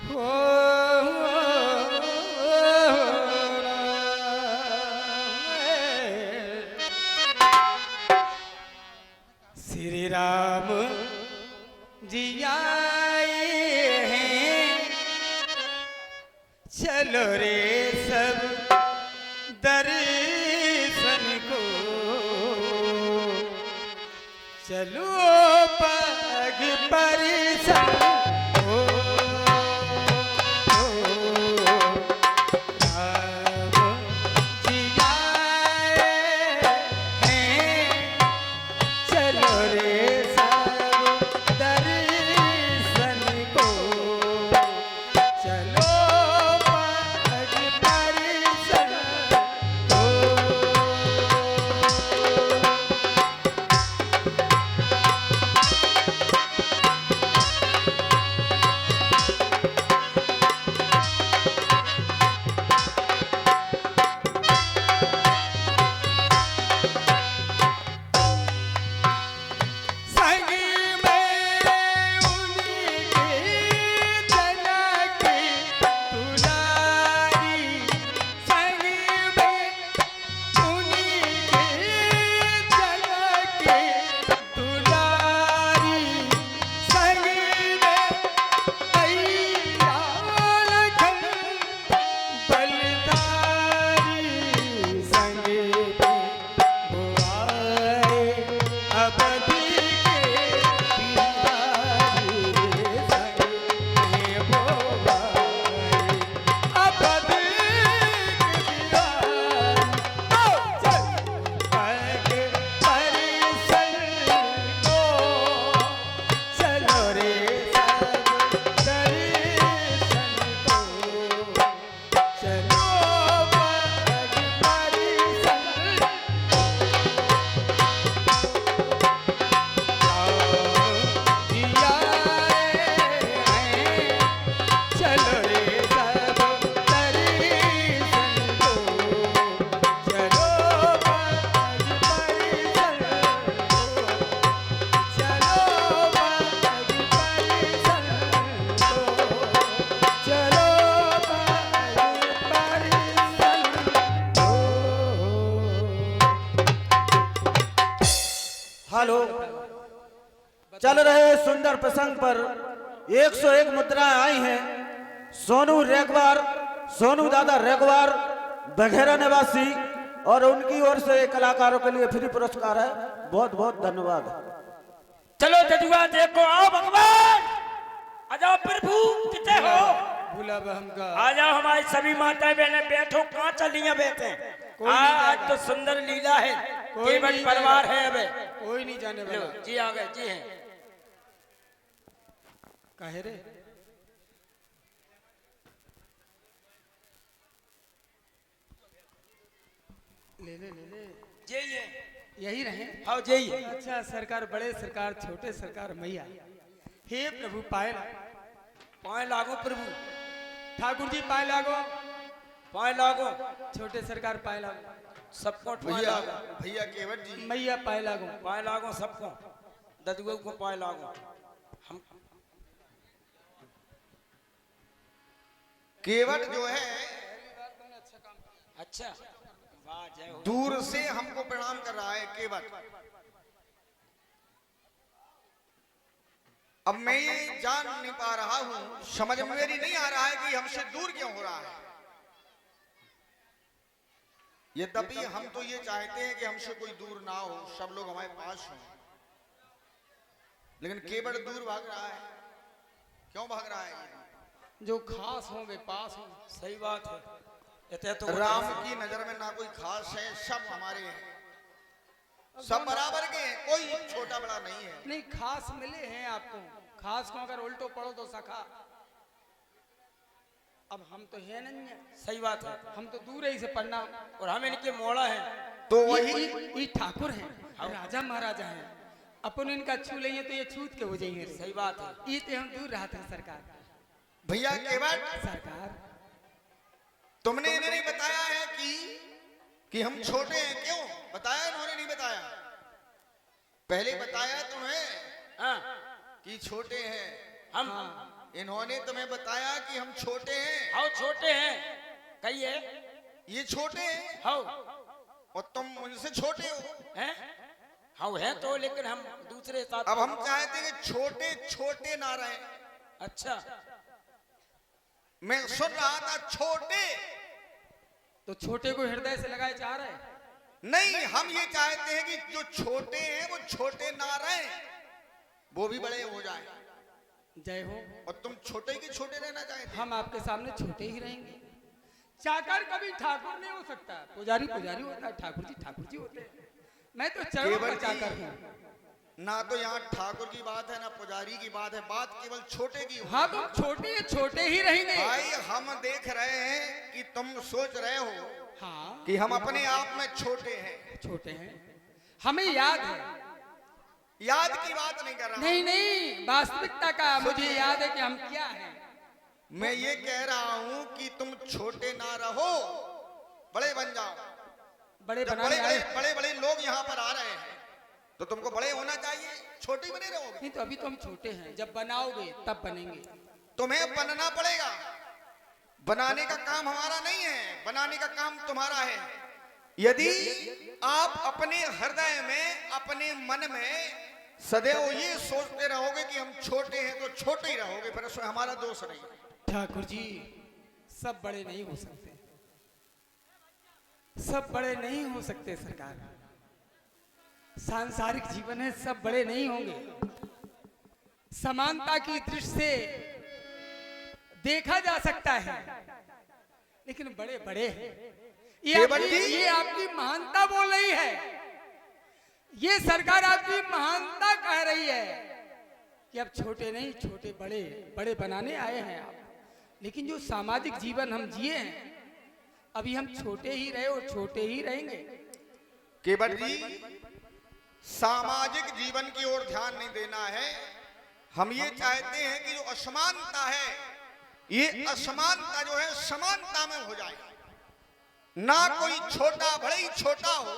श्री राम जी आए हैं, चलो रे सब दर्शन को, चलो पग परिसन हो। हेलो, चल रहे सुंदर प्रसंग पर 101 मुद्राएं आई हैं। सोनू रेगवार, सोनू दादा रेगवार बघेरा निवासी, और उनकी ओर से कलाकारों के लिए फ्री पुरस्कार है। बहुत बहुत धन्यवाद। चलो जजुआ देखो, आओ भगवान, आ जाओ प्रभु, कितने हो? भूला हमका। आ जाओ हमारी सभी माताएं बहनें, बैठो, कहाँ चलिए बैठे। आज तो सुंदर लीला है, केवट परिवार है। अब कोई नहीं जाने वाला। जी आ गए, जी हैं। काहे रे? ले ले ले ले। यही रहे। हाँ जी। अच्छा, सरकार बड़े, सरकार छोटे, सरकार मैया। हे प्रभु पाए पाए लागो प्रभु। ठाकुर जी पाए लागो, पाए लागो। छोटे सरकार पाए लागो, सबको भैया केवट जी, मैया पाए लागो, पाए लागो सबको, ददुआ को पाए लागो। हम केवट जो है अच्छा, वाह जय हो। दूर से हमको प्रणाम कर रहा है केवट। अब मैं ये जान नहीं पा रहा हूं, समझ में मेरी नहीं आ रहा है कि हमसे दूर क्यों हो रहा है। यद्यपि हम तो ये चाहते हैं कि हमसे कोई दूर ना हो, सब लोग हमारे पास हों, लेकिन केवट दूर भाग रहा है। क्यों भाग रहा है? जो खास हो वे पास हो। सही बात है। इतने तो राम की नजर में ना कोई खास है, सब हमारे हैं, सब बराबर के हैं, कोई छोटा बड़ा नहीं है। नहीं, खास मिले हैं आपको। खास को अगर उल्टो पढ़ो तो सखा। अब हम तो है नहीं है। सही बात है। हम तो दूर ही से पढ़ना, और हम इनके मोड़ा हैं। तो वही ये ठाकुर हैं, राजा महाराजा हैं। अपन इनका छू लेंगे तो ये छूत के हो जाएंगे। सही बात है। ये तो हम दूर रहा था सरकार। भैया केवट, सरकार तुमने इन्हें नहीं बताया है कि हम छोटे हैं। क्यों बताया? इन्होंने नहीं बताया। पहले बताया तुम्हें हाँ, कि छोटे हैं हम इन्होंने तुम्हें बताया कि हम छोटे हैं। हाउ छोटे हैं, कहिए। ये छोटे हैं हाउ और तुम मुझसे छोटे हो। हैं, हाउ है तो, लेकिन हम दूसरे साथ। अब हम चाहते हैं कि छोटे छोटे ना रहे। अच्छा, मैं सुन रहा था छोटे, तो छोटे को हृदय से लगाए चाह रहे हैं। नहीं, हम ये चाहते हैं कि जो छोटे हैं वो छोटे ना रहे, वो भी बड़े हो जाए। जय हो। और तुम छोटे के छोटे रहना चाहते हो। हम आपके सामने छोटे ही रहेंगे। चाकर कभी ठाकुर नहीं हो सकता। पुजारी पुजारी होता है, ठाकुर जी होते हैं। मैं तो चरणों का केवल चाकर जी, हूँ। ना तो यहाँ ठाकुर की बात है ना पुजारी की बात है, बात केवल छोटे की हो। हाँ, तो छोटे ही रहेंगे। भाई हम देख रहे हैं कि तुम सोच रहे हो हाँ, कि हम अपने आप में छोटे हैं। छोटे हैं, हमें याद है। याद की बात नहीं कर रहा नहीं नहीं, वास्तविकता का मुझे याद है कि हम क्या हैं। मैं ये कह रहा हूँ कि तुम छोटे ना रहो, बड़े बन जाओ। बड़े जब बनाने आए। बड़े बड़े लोग यहाँ पर आ रहे हैं तो तुमको बड़े होना चाहिए, छोटे बने रहोगे। नहीं तो अभी तो हम छोटे हैं, जब बनाओगे तब बनेंगे। तुम्हें बनना पड़ेगा। बनाने का काम हमारा नहीं है, बनाने का काम तुम्हारा है। यदि आप अपने हृदय में, अपने मन में सदैव ये सोचते रहोगे कि हम छोटे हैं तो छोटे ही रहोगे, फिर उसमें हमारा दोष नहीं। ठाकुर जी, सब बड़े नहीं हो सकते, सब बड़े नहीं हो सकते सरकार। सांसारिक जीवन है, सब बड़े नहीं होंगे। समानता की दृष्टि से देखा जा सकता है, लेकिन बड़े बड़े हैं। ये आपकी महानता बोल रही है, ये सरकार आपकी महानता कह रही है कि अब छोटे नहीं, छोटे बड़े बड़े बनाने आए हैं आप। लेकिन जो सामाजिक जीवन हम जिए हैं, अभी हम छोटे ही रहे और छोटे ही रहेंगे। केवट जी, सामाजिक जीवन की ओर ध्यान नहीं देना है। हम ये चाहते हैं कि जो असमानता है, ये असमानता जो है समानता में हो जाए। ना कोई छोटा भले ही छोटा हो,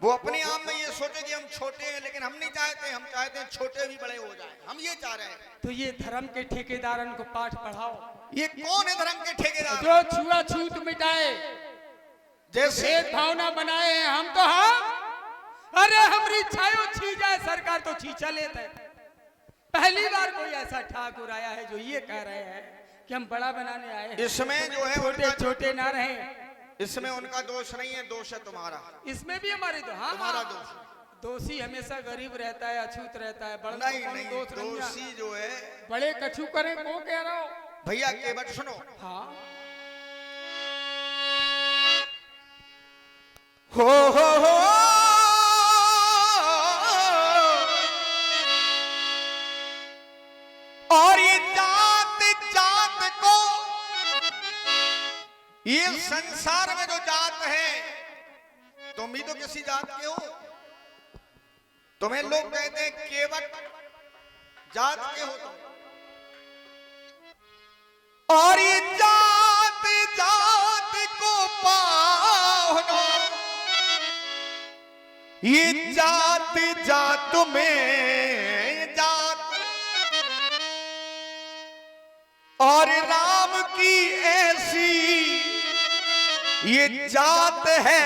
वो अपने आप में ये सोचे कि हम छोटे हैं, लेकिन हम नहीं चाहते। हम चाहते हैं छोटे भी बड़े हो जाए, हम ये चाह रहे हैं। तो ये धर्म के ठेकेदारन को पाठ पढ़ाओ। ये कौन है धर्म के ठेकेदार? जो छुआछूत मिटाए, जैसे भेदभाव न बनाए हैं, हम तो हाँ। अरे हमारी छायो छी जाए, सरकार तो छींचा लेते हैं। पहली बार कोई ऐसा ठाकुर आया है जो ये कह रहे हैं कि हम बड़ा बनाने आए हैं। इसमें जो है छोटे छोटे ना रहे। इसमें उनका दोष नहीं है, दोष है तुम्हारा। इसमें भी हमारे तो हाँ, तुम्हारा दोष। दोषी हमेशा गरीब रहता है, अछूत रहता है। बड़ा नहीं कौन नहीं, दोष नहीं है। दोषी जो है बड़े कछू करे को कह रहा हो। भैया केवट सुनो। हाँ, हो और ये जात जात को, ये संसार में जो जात है, तुम भी तो किसी जात के हो। तुम्हें लोग कहते हैं केवट जात के हो तुम। और ये जात जात को पावनो, ये जात जात में जात, और राम की ऐसी ये जात है।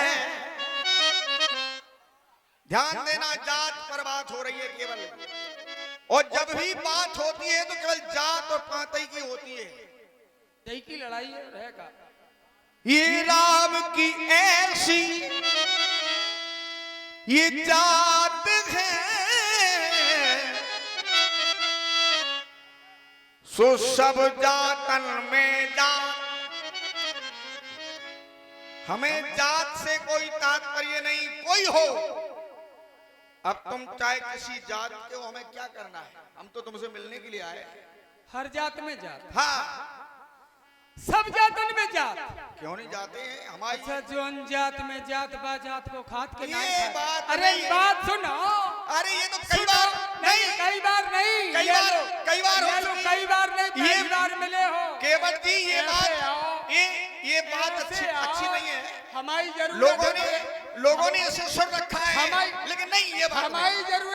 ध्यान देना, जात पर बात हो रही है केवल, और जब भी बात होती है तो केवल जात और पातई की होती है। यही की लड़ाई है रहेगा। ये राम की ऐसी ये जात है, सो सब जातन में जात। हमें जात से कोई तात्पर्य नहीं, कोई हो। अब तुम चाहे किसी जात के हो, हमें क्या करना है? हम तो तुमसे मिलने के लिए आए। हर जात में जात, हाँ, सब जातन में जात। क्यों नहीं जाते हैं हमारी? अच्छा, जो अनजात में जात बा जात को खात के ये नाम है। बात अरे नहीं है। बात सुनो। अरे ये तो कई बार नहीं, कई बार नहीं, कई ये बार लो, कई बार हो ये लो, चुकी। कई बार नहीं, ये कई बार मिले हो। केवट जी, ये ऐसे बात आओ, ये बात ऐसे अच्छी आओ। नहीं है। हमारी जरूरत लोगों है। ने इसे सुन रखा है, हमारी- लेकिन नहीं, ये बात हमारी नहीं। जरूरत